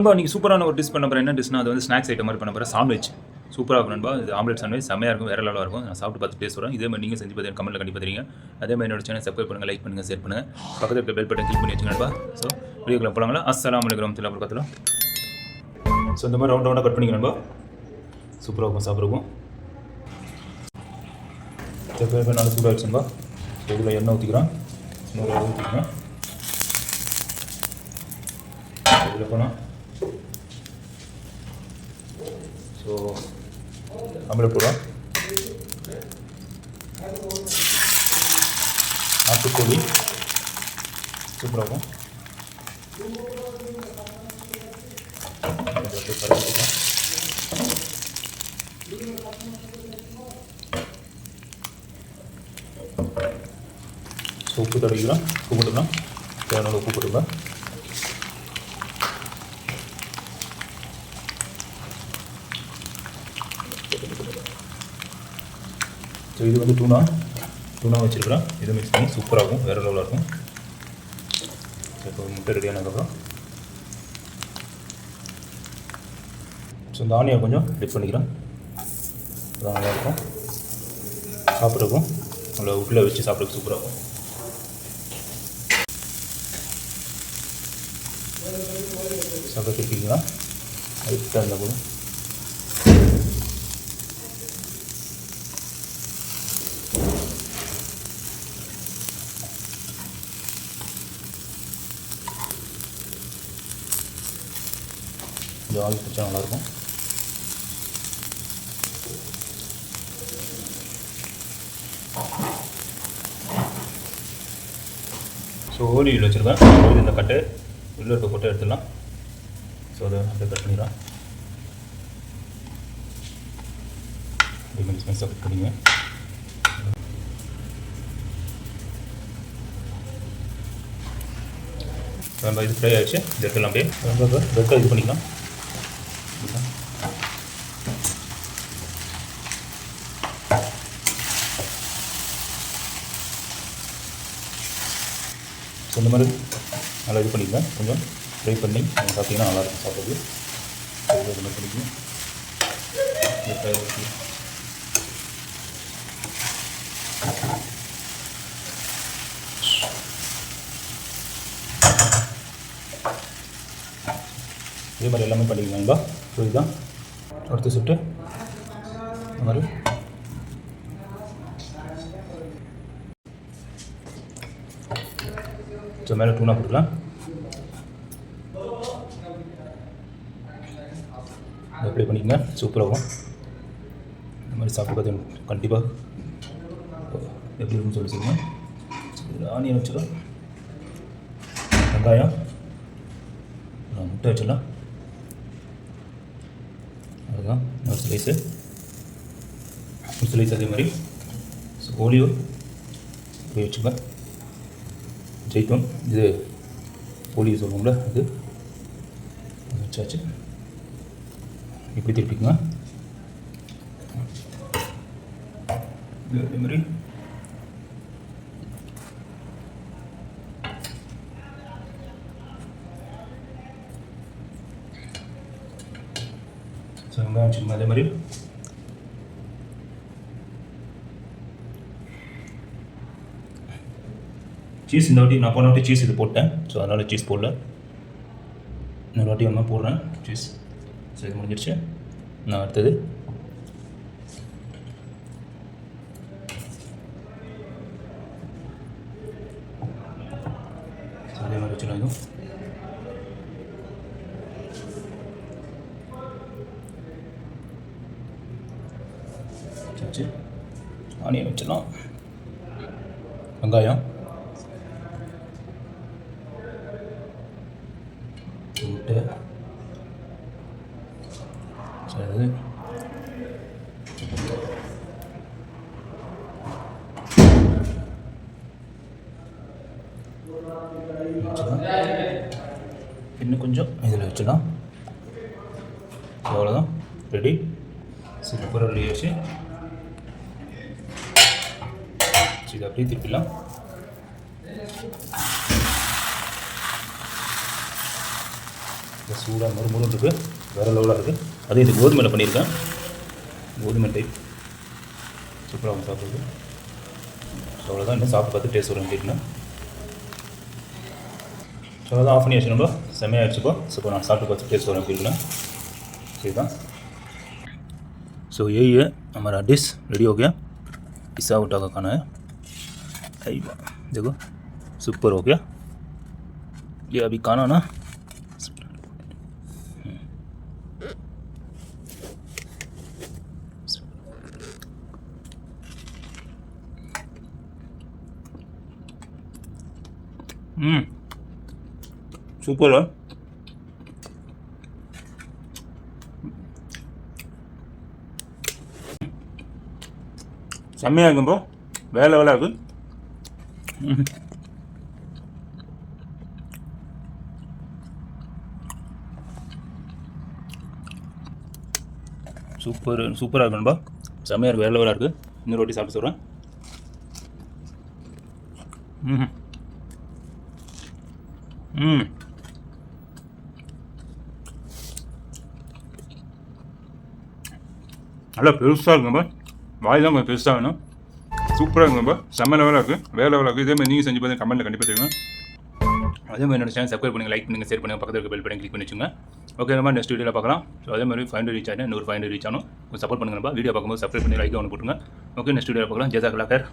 நண்பா நீங்கள் சூப்பரான ஒரு டிஷ் பண்ண போகிறேன். என்ன டிஷ்னா அது வந்து ஸ்நாக்ஸ் ஐட்டம் மாதிரி பண்ண போகிறேன். சாண்ட்விச் சூப்பராக இருக்கும் நண்பா. இது ஆம்லெட் சாண்ட்விச் செம்மையாக இருக்கும், வேறு லெவலாக இருக்கும். நான் சாப்பிட்டு பார்த்து டேஸ்ட் வரேன். இதே மாதிரி நீங்கள் செஞ்சு பார்த்து கமெண்ட்டில் கண்டிப்பாக தெரியுங்க. அதே மாதிரி என்னோட சேனல் சப்ஸ்கிரைப் பண்ணுங்கள், லைக் பண்ணுங்கள், ஷேர் பண்ணுங்கள். பக்கத்தில் இருக்க பெல் பட்டன் கிளிக் பண்ணி வச்சுங்க நண்பா. ஸோ வீடியோக்குள்ள போகலாங்களா? அஸ்ஸலாமு அலைக்கும் வரஹ்மத்துல்லாஹி வபரகாத்துஹு. ஸோ இந்த மாதிரி ரவுண்டாக கட் பண்ணிக்க நண்பா. சூப்பராக இருக்கும், சாப்பிட்ருக்கும். இப்போ நல்லா சூடாகிடுச்சு நண்பா. ஸோ இதில் எண்ணெய் ஊற்றிக்கிறேன். இன்னொரு ஊற்றிக்கிறேன். இதில் போனால் ஸோ ஆம்லெட் போடுவோம். நாட்டுக்கோழி சூப்பராக இருக்கும். ஸோ உப்பு தடவிக்கலாம். உப்பு போட்டுக்கலாம். தேவையான உப்பு போட்டுக்கலாம். ஸோ இது வந்து டூனா வச்சுருக்கிறேன். இதை மிக்ஸ் பண்ணி சூப்பராக இருக்கும், வேறு லெவலாக இருக்கும். இப்போ முட்டை ரெடியானதுக்கப்புறம் ஸோ இந்த ஆனியை கொஞ்சம் டிப் பண்ணிக்கிறேன். அதான் நல்லாயிருக்கும், சாப்பிட்றக்கும் நல்லா உள்ள வச்சு சாப்பிட்றதுக்கு சூப்பராக இருக்கும். சாப்பிட திருப்பிங்களா லைட்டாக இருந்தால் போதும். கொஞ்சம் ஆயில் பிடிச்சா நல்லாயிருக்கும். ஸோ ஓலியில் வச்சுருக்கேன். ஓலி இந்த கட்டை உள்ளே இருக்க கொட்டை எடுத்துடலாம். ஸோ அதை அப்படியே கட் பண்ணிடலாம். அப்படியே மிக்ஸ் கட் பண்ணிங்க. நம்ம இது ஃப்ரை ஆகிடுச்சு. இது எடுத்துலாம். அப்படியே ரொம்ப வெக்காக இது பண்ணிக்கலாம். ஸோ இந்த மாதிரி நல்லா இது பண்ணிக்கலாம். கொஞ்சம் ஃப்ரை பண்ணி சாப்பிட்டிங்கன்னா நல்லாயிருக்கும் சாப்பிட்றது. இது மாதிரி பண்ணிக்கணும். இதே மாதிரி எல்லாமே பண்ணிக்கலாங்களா? ஸோ இதுதான் அடுத்த சுட்டு. இந்த மாதிரி ஸோ மேலே டூனா போட்டுக்கலாம். அப்ளை பண்ணிக்கங்க, சூப்பராகும். இந்த மாதிரி சாப்பிட்டு பார்த்து கண்டிப்பாக எப்படி இருக்குன்னு சொல்லி சொல்லுங்கள். இதில் ஆனியன் வச்சிடலாம், வெங்காயம், முட்டை வச்சிடலாம். அதுதான் ஒரு ஸ்லைஸு அதே மாதிரி. ஸோ ஓலியோ போய் வச்சுப்பேன். ஜெய்த்தூன் இது ஓலியோ சொல்லுவோம்ல, அது வச்சாச்சு. இப்படி திருப்பிக்குங்க. அதே மாதிரி ஸோ வெங்காயம் வச்சுக்கோங்க. அதே மாதிரி சீஸ் இந்த வாட்டி நான் போன வாட்டி சீஸ் இது போட்டேன். ஸோ அதனால் சீஸ் போடல. இன்னொரு வாட்டி ஒன்றா போடுறேன் சீஸ். ஸோ இது முடிஞ்சிடுச்சு. நான் அடுத்தது அதே மாதிரி வச்சுக்கலாம். இதுவும் வச்சு ஆனியன் வச்சிடலாம். வெங்காயம், முட்டை, சரி இன்னும் கொஞ்சம் இதில் வச்சிடலாம். அவ்வளோதான், ரெடி. சூப்பராக ரெடி ஆகிடுச்சு. இதை அப்படியே திருப்பிடலாம். சூடாக முறுமுறுன்னு இருக்குது, வேறு லெவலாக இருக்குது. அதே இது கோதுமையில் பண்ணியிருக்கேன், கோதுமை டைப் சூப்பராக வந்து சாப்பிட்றது. ஸோ அவ்வளோதான், இன்னும் சாப்பிட்டு பார்த்து டேஸ்ட் வரும் கேட்கணும். ஸோ அதான் ஆஃப் பண்ணி வச்சு நம்ம செம்மையாகிடுச்சுப்போ. ஸோ இப்போ நான் சாப்பிட்டு பார்த்து டேस्ट वरम केलना ठीक है। सो यही है हमारा डिश रेडी हो गया। पिस्सा उठा का खाना है, देखो सुपर हो गया ये अभी खाना ना। சூப்பர் செம்மையாக இருக்கும்போ, வேலை வேலை இருக்குது. சூப்பராக இருக்கும்பா, செம்மையாக இருக்குது, வேலை வேலை இருக்குது. இன்னொரு ரொட்டி சாப்பிட்டு சொல்கிறேன். நல்லா பெருசாக இருக்கும்பா, வாய் தான் கொஞ்சம் பெருசாக வேணும். சூப்பராக இருக்கும்பா, செம்ம லெவலாக இருக்குது, வேறு லெவலாக இருக்குது. இதேமாதிரி நீங்கள் செஞ்சு பார்த்து கமெண்ட்டில் கண்டிப்பாக தெரியும். அதே மாதிரி என்னோட சேனல் சப்ஸ்கிரைப் பண்ணுங்கள், லைக் பண்ணுங்கள், ஷேர் பண்ணுங்கள், பக்கத்தில் இருக்க பெல் பட்டன் கிளிக் பண்ணி வச்சுங்க. ஓகே, நம்ம நெக்ஸ்ட் வீடியோவில் பார்க்கலாம். ஸோ அதே மாதிரி 500 ரீச் ஆகிடும், இன்னொரு 500 ரீச் ஆகணும். சப்போர்ட் பண்ணுங்கப்பா. வீடியோ பார்க்கும்போது சப்ஸ்கிரைப் பண்ணி லைக் ஒன்று போட்டுருங்க. ஓகே, நெக்ஸ்ட் வீடியோவில் பார்க்கலாம். ஜெசாக் லாக்கர்.